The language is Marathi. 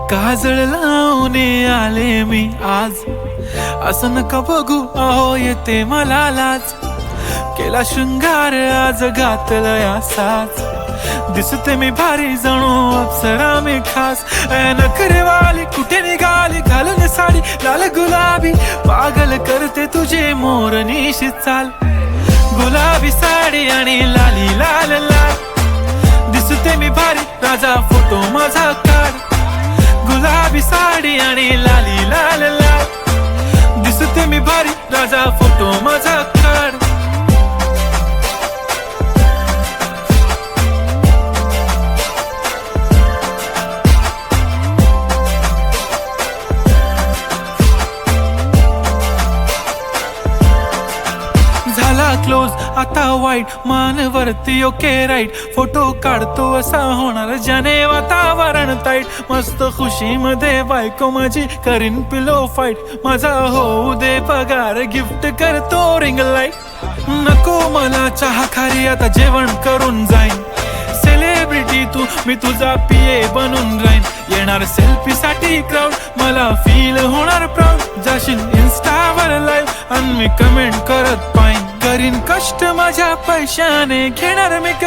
काजळ लावून आले मी आज, असं नका बघू अहो येते मला लाज. केला शृंगार आज घातला साज, दिसते मी भारी जणू अप्सरा मी खास. नखरेवाली कुठे निघाली घालून साडी लाल गुलाबी, पागल करते तुझे मोरनीशी चाल. गुलाबी साडी आणि लाली लाल लाल, दिसते मी भारी राजा फोटो माझा काढ. गुलाबी साडी आणि लाली लाल लाल, दिसते मी भारी राजा फोटो माझा काढ. झाला क्लोज आता वाईट, मान वरती ओके राईट. फोटो काढतो असा होणार ज्याने वातावरण ताईट. मस्त खुशी मध्ये बायको माझी करीन पिलो फाईट. माझा होऊ दे पगार गिफ्ट करतो रिंग लाईट. नको मला चहा खारी आता जेवण करून जाईन. सेलिब्रिटी तू मी तुझा पिये बनून राहीन. येणार सेल्फी साठी क्राऊड मला फील होणार प्राऊड. जाशील इन्स्टावर लाईव्ह आणि मी कमेंट करत पाईन. करीन कष्ट माझ्या पैशाने घेणार मेकअप